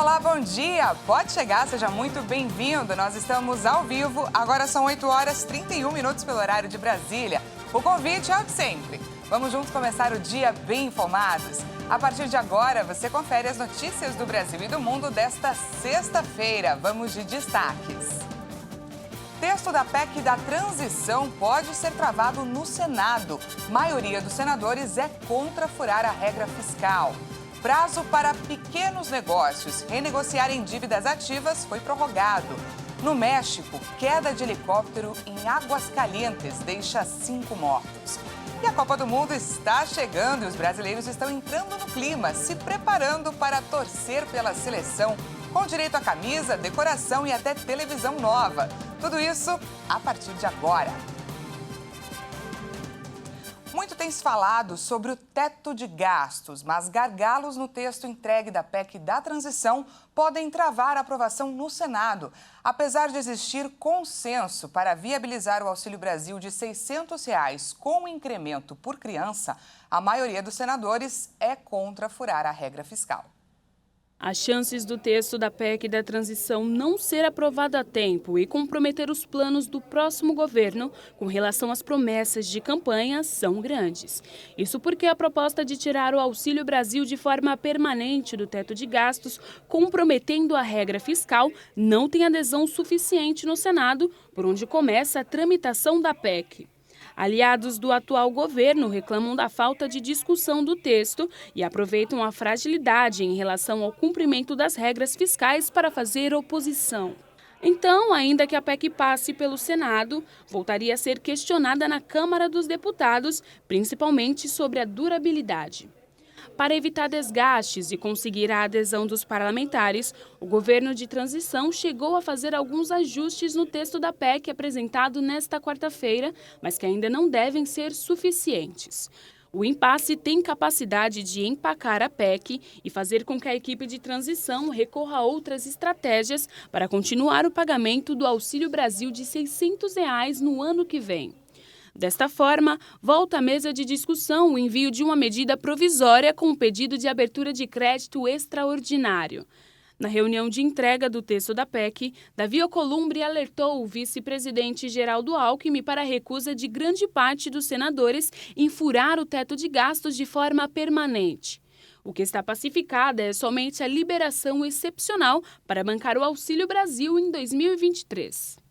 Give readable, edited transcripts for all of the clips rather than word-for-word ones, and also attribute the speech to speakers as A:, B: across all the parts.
A: Olá, bom dia! Pode chegar, seja muito bem-vindo. Nós estamos ao vivo, agora são 8 horas 31 minutos pelo horário de Brasília. O convite é o de sempre. Vamos juntos começar o dia bem informados. A partir de agora, você confere as notícias do Brasil e do mundo desta sexta-feira. Vamos de destaques. Texto da PEC da transição pode ser travado no Senado. Maioria dos senadores é contra furar a regra fiscal. Prazo para pequenos negócios renegociarem dívidas ativas foi prorrogado. No México, queda de helicóptero em Aguascalientes deixa 5 mortos. E a Copa do Mundo está chegando e os brasileiros estão entrando no clima, se preparando para torcer pela seleção, com direito a camisa, decoração e até televisão nova. Tudo isso a partir de agora. Muito tem se falado sobre o teto de gastos, mas gargalos no texto entregue da PEC da transição podem travar a aprovação no Senado. Apesar de existir consenso para viabilizar o Auxílio Brasil de R$ 600 com incremento por criança, a maioria dos senadores é contra furar a regra fiscal.
B: As chances do texto da PEC da transição não ser aprovado a tempo e comprometer os planos do próximo governo com relação às promessas de campanha são grandes. Isso porque a proposta de tirar o Auxílio Brasil de forma permanente do teto de gastos, comprometendo a regra fiscal, não tem adesão suficiente no Senado, por onde começa a tramitação da PEC. Aliados do atual governo reclamam da falta de discussão do texto e aproveitam a fragilidade em relação ao cumprimento das regras fiscais para fazer oposição. Então, ainda que a PEC passe pelo Senado, voltaria a ser questionada na Câmara dos Deputados, principalmente sobre a durabilidade. Para evitar desgastes e conseguir a adesão dos parlamentares, o governo de transição chegou a fazer alguns ajustes no texto da PEC apresentado nesta quarta-feira, mas que ainda não devem ser suficientes. O impasse tem capacidade de empacar a PEC e fazer com que a equipe de transição recorra a outras estratégias para continuar o pagamento do Auxílio Brasil de R$ 600 no ano que vem. Desta forma, volta à mesa de discussão o envio de uma medida provisória com o pedido de abertura de crédito extraordinário. Na reunião de entrega do texto da PEC, Davi Alcolumbre alertou o vice-presidente Geraldo Alckmin para a recusa de grande parte dos senadores em furar o teto de gastos de forma permanente. O que está pacificado é somente a liberação excepcional para bancar o Auxílio Brasil em 2023.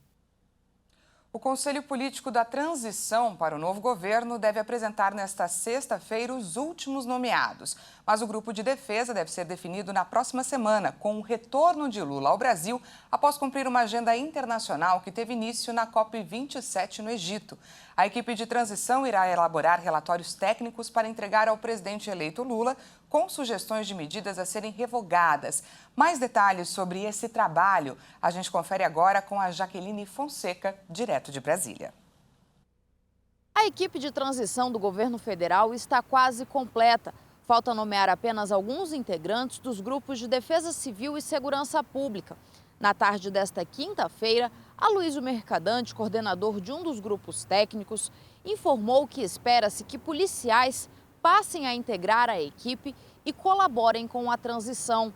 A: O Conselho Político da Transição para o novo governo deve apresentar nesta sexta-feira os últimos nomeados. Mas o grupo de defesa deve ser definido na próxima semana, com o retorno de Lula ao Brasil após cumprir uma agenda internacional que teve início na COP27 no Egito. A equipe de transição irá elaborar relatórios técnicos para entregar ao presidente eleito Lula com sugestões de medidas a serem revogadas. Mais detalhes sobre esse trabalho a gente confere agora com a Jaqueline Fonseca, direto de Brasília.
C: A equipe de transição do governo federal está quase completa. Falta nomear apenas alguns integrantes dos grupos de Defesa Civil e Segurança Pública. Na tarde desta quinta-feira, Aloysio Mercadante, coordenador de um dos grupos técnicos, informou que espera-se que policiais passem a integrar a equipe e colaborem com a transição.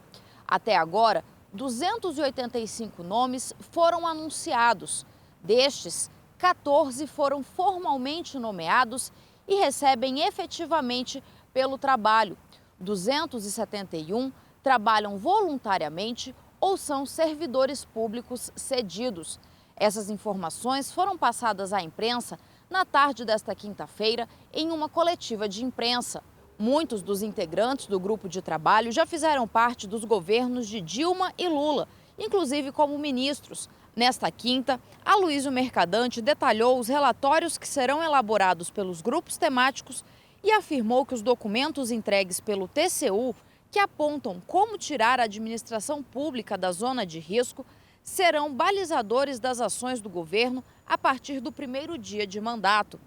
C: Até agora, 285 nomes foram anunciados. Destes, 14 foram formalmente nomeados e recebem efetivamente pelo trabalho. 271 trabalham voluntariamente ou são servidores públicos cedidos. Essas informações foram passadas à imprensa na tarde desta quinta-feira em uma coletiva de imprensa. Muitos dos integrantes do grupo de trabalho já fizeram parte dos governos de Dilma e Lula, inclusive como ministros. Nesta quinta, Aloysio Mercadante detalhou os relatórios que serão elaborados pelos grupos temáticos e afirmou que os documentos entregues pelo TCU, que apontam como tirar a administração pública da zona de risco, serão balizadores das ações do governo a partir do primeiro dia de mandato.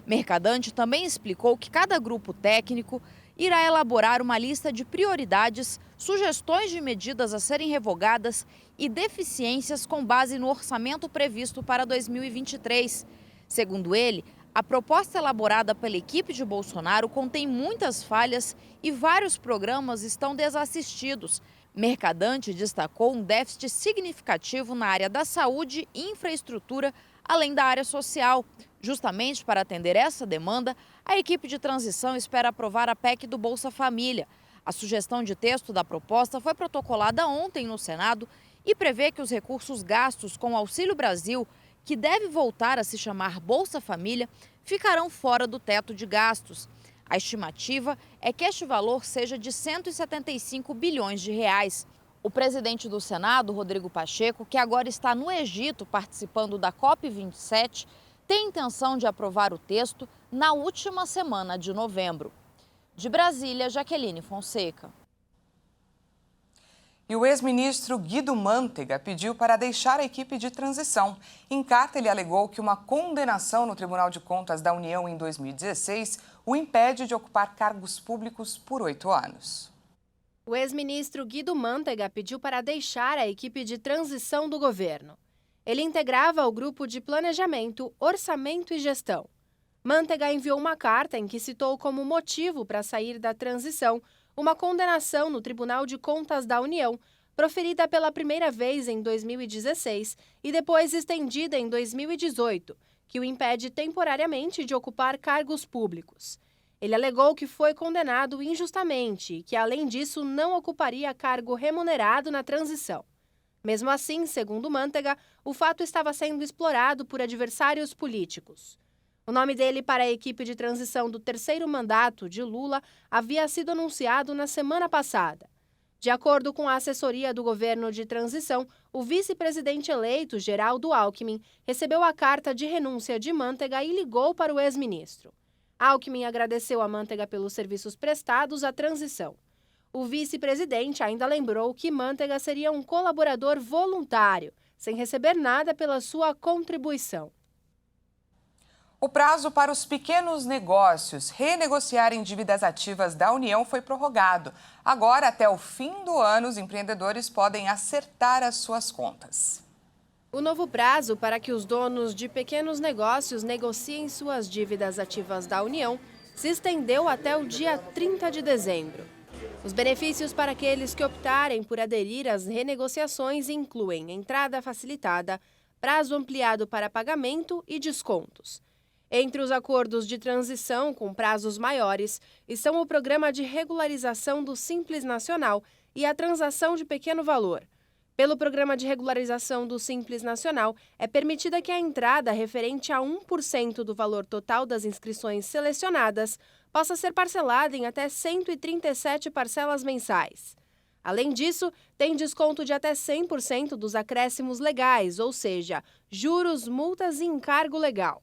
C: Mercadante também explicou que cada grupo técnico irá elaborar uma lista de prioridades, sugestões de medidas a serem revogadas e deficiências com base no orçamento previsto para 2023. Segundo ele, a proposta elaborada pela equipe de Bolsonaro contém muitas falhas e vários programas estão desassistidos. Mercadante destacou um déficit significativo na área da saúde e infraestrutura, além da área social. Justamente para atender essa demanda, a equipe de transição espera aprovar a PEC do Bolsa Família. A sugestão de texto da proposta foi protocolada ontem no Senado e prevê que os recursos gastos com o Auxílio Brasil, que deve voltar a se chamar Bolsa Família, ficarão fora do teto de gastos. A estimativa é que este valor seja de 175 bilhões de reais. O presidente do Senado, Rodrigo Pacheco, que agora está no Egito participando da COP27, tem intenção de aprovar o texto na última semana de novembro. De Brasília, Jaqueline Fonseca.
A: E o ex-ministro Guido Mantega pediu para deixar a equipe de transição. Em carta, ele alegou que uma condenação no Tribunal de Contas da União em 2016 o impede de ocupar cargos públicos por 8 anos.
D: O ex-ministro Guido Mantega pediu para deixar a equipe de transição do governo. Ele integrava o grupo de Planejamento, Orçamento e Gestão. Mantega enviou uma carta em que citou como motivo para sair da transição uma condenação no Tribunal de Contas da União, proferida pela primeira vez em 2016 e depois estendida em 2018, que o impede temporariamente de ocupar cargos públicos. Ele alegou que foi condenado injustamente e que, além disso, não ocuparia cargo remunerado na transição. Mesmo assim, segundo Mantega, o fato estava sendo explorado por adversários políticos. O nome dele para a equipe de transição do terceiro mandato de Lula havia sido anunciado na semana passada. De acordo com a assessoria do governo de transição, o vice-presidente eleito, Geraldo Alckmin, recebeu a carta de renúncia de Mantega e ligou para o ex-ministro. Alckmin agradeceu a Mantega pelos serviços prestados à transição. O vice-presidente ainda lembrou que Mantega seria um colaborador voluntário, sem receber nada pela sua contribuição.
A: O prazo para os pequenos negócios renegociarem dívidas ativas da União foi prorrogado. Agora, até o fim do ano, os empreendedores podem acertar as suas contas.
D: O novo prazo para que os donos de pequenos negócios negociem suas dívidas ativas da União se estendeu até o dia 30 de dezembro. Os benefícios para aqueles que optarem por aderir às renegociações incluem entrada facilitada, prazo ampliado para pagamento e descontos. Entre os acordos de transição com prazos maiores estão o Programa de Regularização do Simples Nacional e a Transação de Pequeno Valor. Pelo Programa de Regularização do Simples Nacional, é permitida que a entrada referente a 1% do valor total das inscrições selecionadas possa ser parcelada em até 137 parcelas mensais. Além disso, tem desconto de até 100% dos acréscimos legais, ou seja, juros, multas e encargo legal.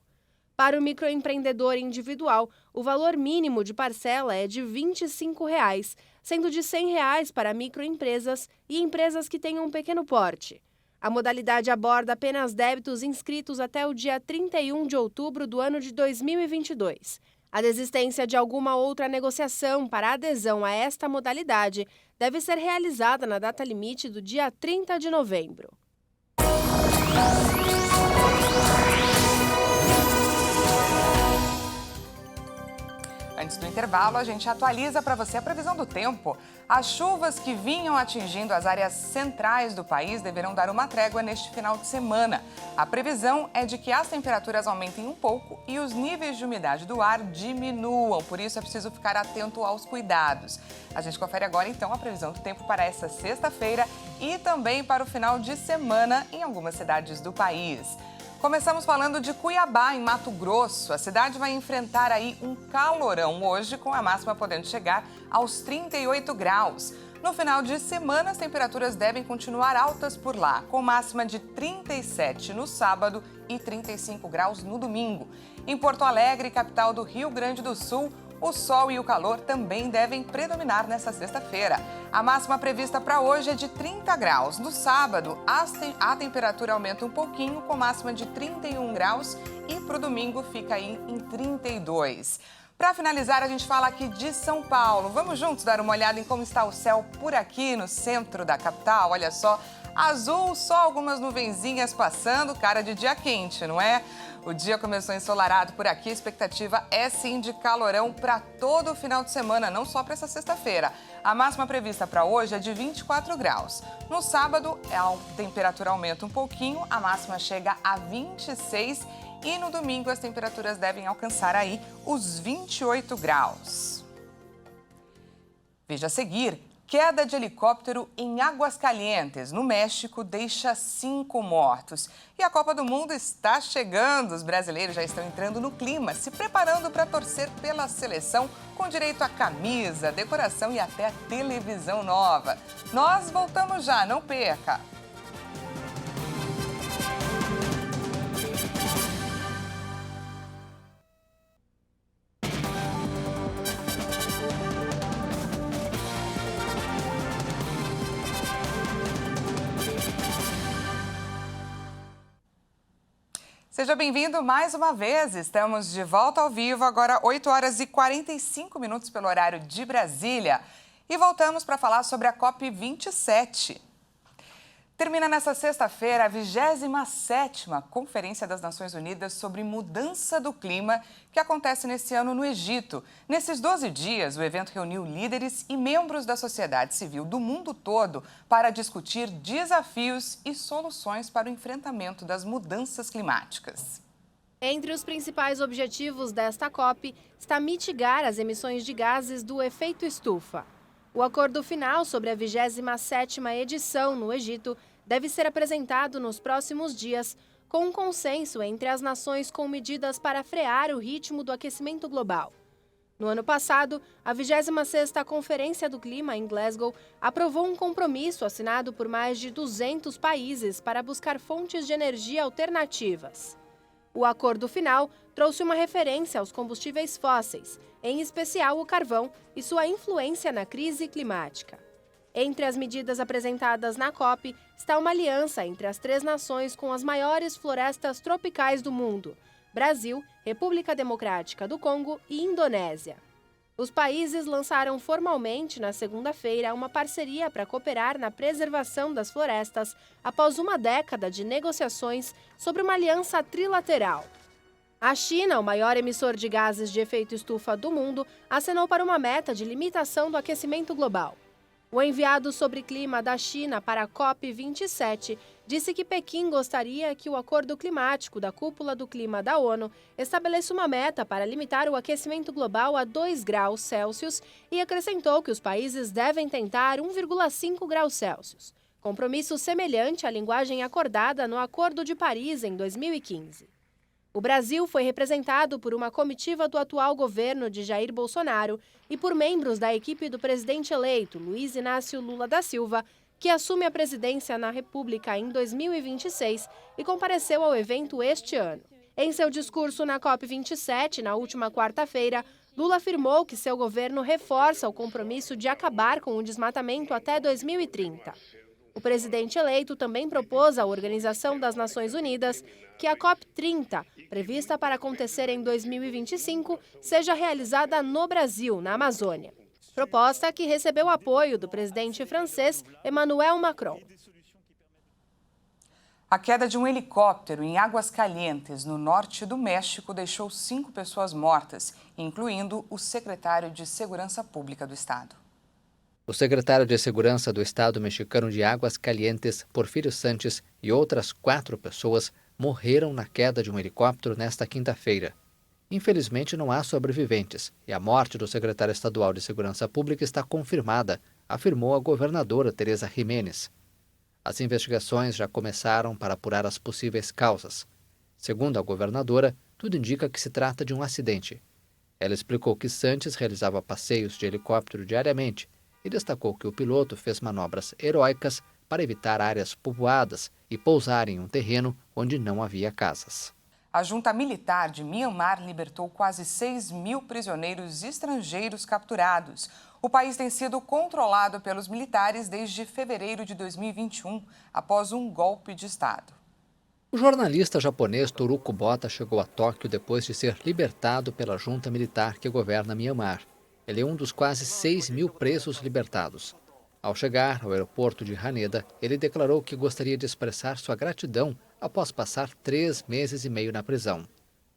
D: Para o microempreendedor individual, o valor mínimo de parcela é de R$ 25, sendo de R$ 100 para microempresas e empresas que tenham um pequeno porte. A modalidade aborda apenas débitos inscritos até o dia 31 de outubro do ano de 2022. A desistência de alguma outra negociação para adesão a esta modalidade deve ser realizada na data limite do dia 30 de novembro.
A: Antes do intervalo, a gente atualiza para você a previsão do tempo. As chuvas que vinham atingindo as áreas centrais do país deverão dar uma trégua neste final de semana. A previsão é de que as temperaturas aumentem um pouco e os níveis de umidade do ar diminuam. Por isso, é preciso ficar atento aos cuidados. A gente confere agora, então, a previsão do tempo para essa sexta-feira e também para o final de semana em algumas cidades do país. Começamos falando de Cuiabá, em Mato Grosso. A cidade vai enfrentar aí um calorão hoje, com a máxima podendo chegar aos 38 graus. No final de semana, as temperaturas devem continuar altas por lá, com máxima de 37 no sábado e 35 graus no domingo. Em Porto Alegre, capital do Rio Grande do Sul, o sol e o calor também devem predominar nesta sexta-feira. A máxima prevista para hoje é de 30 graus. No sábado, a temperatura aumenta um pouquinho, com máxima de 31 graus e para o domingo fica aí em 32. Para finalizar, a gente fala aqui de São Paulo. Vamos juntos dar uma olhada em como está o céu por aqui no centro da capital. Olha só, Azul, só algumas nuvenzinhas passando, cara de dia quente, não é? O dia começou ensolarado por aqui, a expectativa é sim de calorão para todo o final de semana, não só para essa sexta-feira. A máxima prevista para hoje é de 24 graus. No sábado, a temperatura aumenta um pouquinho, a máxima chega a 26 e no domingo as temperaturas devem alcançar aí os 28 graus. Veja a seguir. Queda de helicóptero em Aguascalientes, no México, deixa 5 mortos. E a Copa do Mundo está chegando. Os brasileiros já estão entrando no clima, se preparando para torcer pela seleção, com direito a camisa, decoração e até televisão nova. Nós voltamos já, não perca! Seja bem-vindo mais uma vez. Estamos de volta ao vivo, agora 8 horas e 45 minutos pelo horário de Brasília. E voltamos para falar sobre a COP27. Termina nesta sexta-feira a 27ª Conferência das Nações Unidas sobre Mudança do Clima, que acontece nesse ano no Egito. Nesses 12 dias, o evento reuniu líderes e membros da sociedade civil do mundo todo para discutir desafios e soluções para o enfrentamento das mudanças climáticas.
D: Entre os principais objetivos desta COP está mitigar as emissões de gases do efeito estufa. O acordo final sobre a 27ª edição no Egito deve ser apresentado nos próximos dias, com um consenso entre as nações com medidas para frear o ritmo do aquecimento global. No ano passado, a 26ª Conferência do Clima, em Glasgow, aprovou um compromisso assinado por mais de 200 países para buscar fontes de energia alternativas. O acordo final trouxe uma referência aos combustíveis fósseis, em especial o carvão, e sua influência na crise climática. Entre as medidas apresentadas na COP está uma aliança entre as 3 nações com as maiores florestas tropicais do mundo: Brasil, República Democrática do Congo e Indonésia. Os países lançaram formalmente na segunda-feira uma parceria para cooperar na preservação das florestas após uma década de negociações sobre uma aliança trilateral. A China, o maior emissor de gases de efeito estufa do mundo, acenou para uma meta de limitação do aquecimento global. O enviado sobre clima da China para a COP27 disse que Pequim gostaria que o acordo climático da Cúpula do Clima da ONU estabeleça uma meta para limitar o aquecimento global a 2 graus Celsius e acrescentou que os países devem tentar 1,5 graus Celsius, compromisso semelhante à linguagem acordada no Acordo de Paris em 2015. O Brasil foi representado por uma comitiva do atual governo de Jair Bolsonaro e por membros da equipe do presidente eleito, Luiz Inácio Lula da Silva, que assume a presidência na República em 2026 e compareceu ao evento este ano. Em seu discurso na COP27, na última quarta-feira, Lula afirmou que seu governo reforça o compromisso de acabar com o desmatamento até 2030. O presidente eleito também propôs à Organização das Nações Unidas que a COP30, prevista para acontecer em 2025, seja realizada no Brasil, na Amazônia. Proposta que recebeu apoio do presidente francês Emmanuel Macron.
A: A queda de um helicóptero em Aguascalientes, no norte do México, deixou 5 pessoas mortas, incluindo o secretário de Segurança Pública do estado.
E: O secretário de Segurança do Estado mexicano de Aguascalientes, Porfirio Sánchez, e outras 4 pessoas morreram na queda de um helicóptero nesta quinta-feira. Infelizmente, não há sobreviventes e a morte do secretário estadual de Segurança Pública está confirmada, afirmou a governadora Teresa Jiménez. As investigações já começaram para apurar as possíveis causas. Segundo a governadora, tudo indica que se trata de um acidente. Ela explicou que Sánchez realizava passeios de helicóptero diariamente e destacou que o piloto fez manobras heróicas para evitar áreas povoadas e pousar em um terreno onde não havia casas.
A: A junta militar de Myanmar libertou quase 6.000 prisioneiros estrangeiros capturados. O país tem sido controlado pelos militares desde fevereiro de 2021, após um golpe de Estado.
E: O jornalista japonês Toru Kubota chegou a Tóquio depois de ser libertado pela junta militar que governa Myanmar. Ele é um dos quase 6.000 presos libertados. Ao chegar ao aeroporto de Haneda, ele declarou que gostaria de expressar sua gratidão após passar 3 meses e meio na prisão.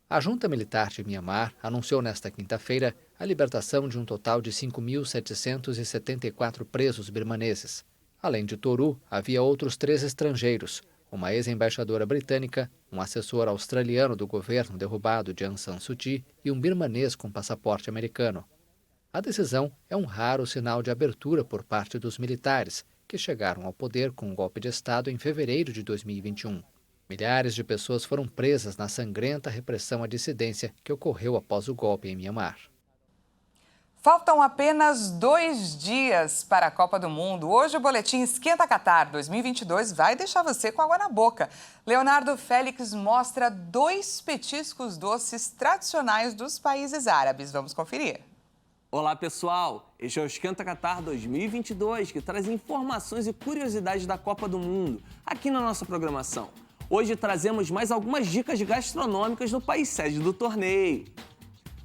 E: A junta militar de Mianmar anunciou nesta quinta-feira a libertação de um total de 5.774 presos birmaneses. Além de Toru, havia outros 3 estrangeiros, uma ex-embaixadora britânica, um assessor australiano do governo derrubado de Aung San Suu Kyi e um birmanês com passaporte americano. A decisão é um raro sinal de abertura por parte dos militares, que chegaram ao poder com um golpe de Estado em fevereiro de 2021. Milhares de pessoas foram presas na sangrenta repressão à dissidência que ocorreu após o golpe em Mianmar.
A: Faltam apenas 2 dias para a Copa do Mundo. Hoje o boletim Esquenta Catar 2022 vai deixar você com água na boca. Leonardo Félix mostra 2 petiscos doces tradicionais dos países árabes. Vamos conferir.
F: Olá pessoal, este é o Esquenta Catar 2022 que traz informações e curiosidades da Copa do Mundo aqui na nossa programação. Hoje trazemos mais algumas dicas gastronômicas no país sede do torneio.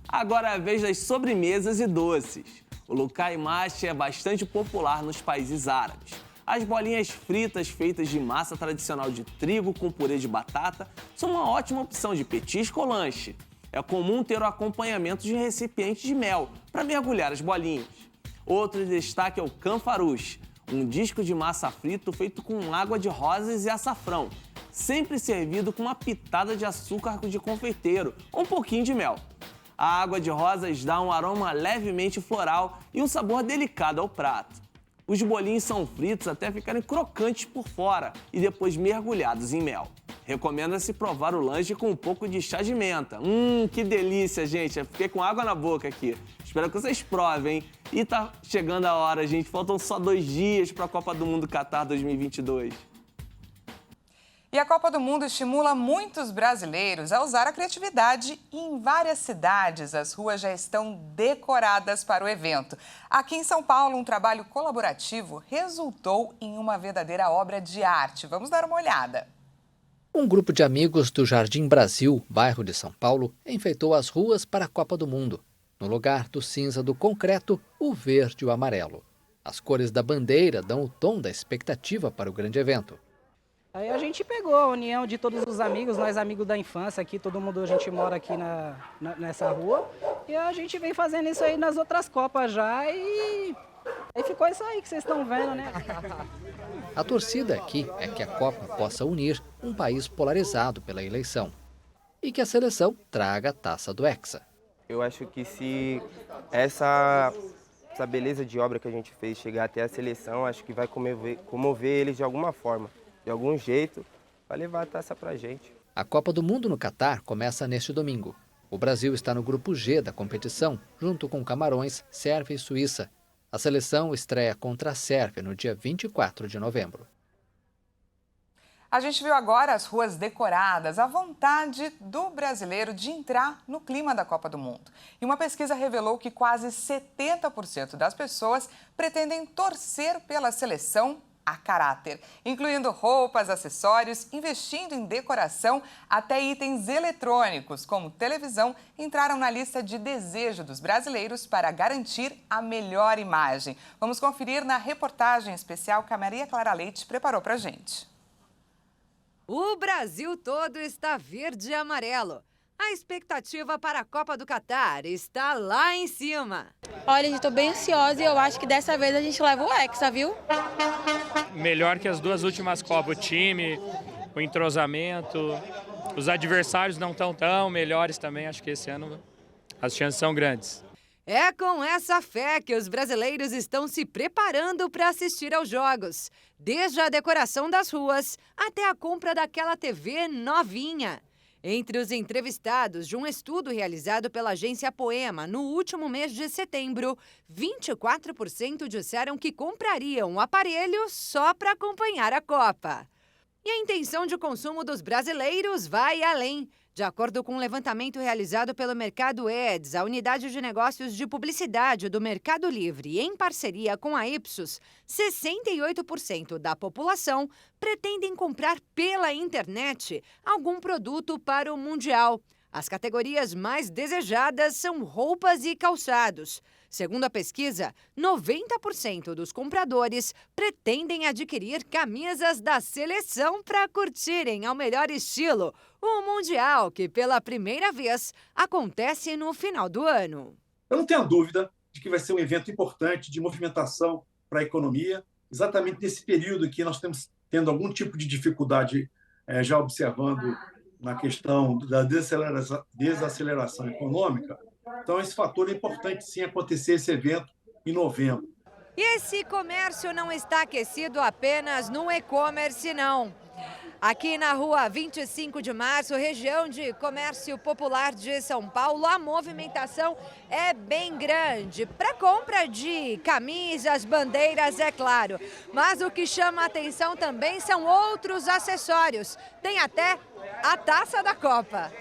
F: Agora é a vez das sobremesas e doces. O Lukai Mashi é bastante popular nos países árabes. As bolinhas fritas feitas de massa tradicional de trigo com purê de batata são uma ótima opção de petisco ou lanche. É comum ter o acompanhamento de recipientes de mel para mergulhar as bolinhas. Outro destaque é o canfarush, um disco de massa frito feito com água de rosas e açafrão, sempre servido com uma pitada de açúcar de confeiteiro ou um pouquinho de mel. A água de rosas dá um aroma levemente floral e um sabor delicado ao prato. Os bolinhos são fritos até ficarem crocantes por fora e depois mergulhados em mel. Recomenda-se provar o lanche com um pouco de chá de menta. Que delícia, gente! Eu fiquei com água na boca aqui. Espero que vocês provem, hein? E tá chegando a hora, gente. Faltam só 2 dias para a Copa do Mundo Catar 2022.
A: E a Copa do Mundo estimula muitos brasileiros a usar a criatividade e em várias cidades as ruas já estão decoradas para o evento. Aqui em São Paulo, um trabalho colaborativo resultou em uma verdadeira obra de arte. Vamos dar uma olhada.
E: Um grupo de amigos do Jardim Brasil, bairro de São Paulo, enfeitou as ruas para a Copa do Mundo. No lugar do cinza do concreto, o verde e o amarelo. As cores da bandeira dão o tom da expectativa para o grande evento.
G: Aí a gente pegou a união de todos os amigos, nós amigos da infância aqui, todo mundo, a gente mora aqui nessa rua. E a gente vem fazendo isso aí nas outras Copas já e aí ficou isso aí que vocês estão vendo, né?
E: A torcida aqui é que a Copa possa unir um país polarizado pela eleição e que a seleção traga a taça do Hexa.
H: Eu acho que se essa beleza de obra que a gente fez chegar até a seleção, acho que vai comover eles de alguma forma, de algum jeito, vai levar a taça pra gente.
E: A Copa do Mundo no Catar começa neste domingo. O Brasil está no grupo G da competição, junto com Camarões, Sérvia e Suíça. A seleção estreia contra a Sérvia no dia 24 de novembro.
A: A gente viu agora as ruas decoradas, a vontade do brasileiro de entrar no clima da Copa do Mundo. E uma pesquisa revelou que quase 70% das pessoas pretendem torcer pela seleção a caráter, incluindo roupas, acessórios, investindo em decoração, até itens eletrônicos, como televisão, entraram na lista de desejo dos brasileiros para garantir a melhor imagem. Vamos conferir na reportagem especial que a Maria Clara Leite preparou para a gente.
I: O Brasil todo está verde e amarelo. A expectativa para a Copa do Catar está lá em cima.
J: Olha, eu estou bem ansiosa e eu acho que dessa vez a gente leva o Hexa, viu?
K: Melhor que as 2 últimas Copas, o time, o entrosamento, os adversários não estão tão melhores também, acho que esse ano as chances são grandes.
I: É com essa fé que os brasileiros estão se preparando para assistir aos jogos, desde a decoração das ruas até a compra daquela TV novinha. Entre os entrevistados de um estudo realizado pela agência Poema no último mês de setembro, 24% disseram que comprariam um aparelho só para acompanhar a Copa. E a intenção de consumo dos brasileiros vai além. De acordo com um levantamento realizado pelo Mercado Ads, a unidade de negócios de publicidade do Mercado Livre, em parceria com a Ipsos, 68% da população pretendem comprar pela internet algum produto para o Mundial. As categorias mais desejadas são roupas e calçados. Segundo a pesquisa, 90% dos compradores pretendem adquirir camisas da seleção para curtirem ao melhor estilo o Mundial, que pela primeira vez acontece no final do ano.
L: Eu não tenho dúvida de que vai ser um evento importante de movimentação para a economia, exatamente nesse período que nós estamos tendo algum tipo de dificuldade, já observando na questão da desaceleração econômica. Então, esse fator é importante, sim, acontecer esse evento em novembro.
I: E esse comércio não está aquecido apenas no e-commerce, não. Aqui na rua 25 de março, região de comércio popular de São Paulo, a movimentação é bem grande. Para compra de camisas, bandeiras, é claro. Mas o que chama a atenção também são outros acessórios. Tem até a taça da Copa.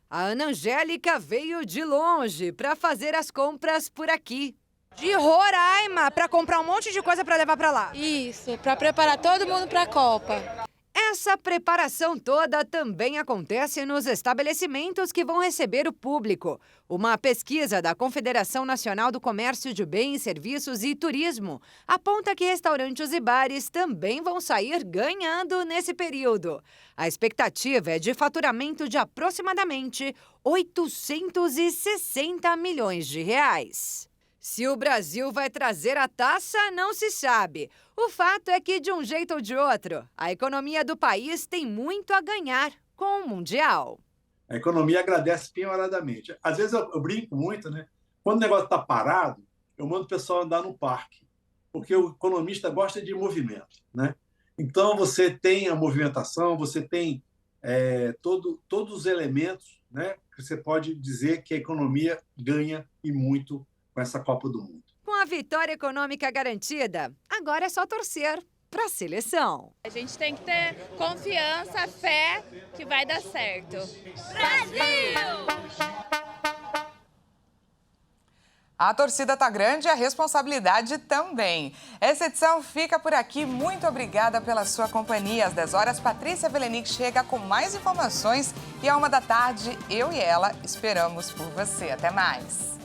I: A Ana Angélica veio de longe para fazer as compras por aqui.
J: De Roraima, para comprar um monte de coisa para levar para lá. Isso, para preparar todo mundo para a Copa.
I: Essa preparação toda também acontece nos estabelecimentos que vão receber o público. Uma pesquisa da Confederação Nacional do Comércio de Bens, Serviços e Turismo aponta que restaurantes e bares também vão sair ganhando nesse período. A expectativa é de faturamento de aproximadamente 860 milhões de reais. Se o Brasil vai trazer a taça, não se sabe. O fato é que, de um jeito ou de outro, a economia do país tem muito a ganhar com o Mundial.
L: A economia agradece penhoradamente. Às vezes eu brinco muito, né? Quando o negócio está parado, eu mando o pessoal andar no parque, porque o economista gosta de movimento, né? Então, você tem a movimentação, você tem todos os elementos, né? Que você pode dizer que a economia ganha e muito com essa Copa do Mundo.
I: Com a vitória econômica garantida, agora é só torcer para a seleção.
J: A gente tem que ter confiança, fé que vai dar certo. Brasil!
A: A torcida tá grande e a responsabilidade também. Essa edição fica por aqui. Muito obrigada pela sua companhia. Às 10 horas, Patrícia Velenic chega com mais informações e à 1 da tarde, eu e ela esperamos por você. Até mais.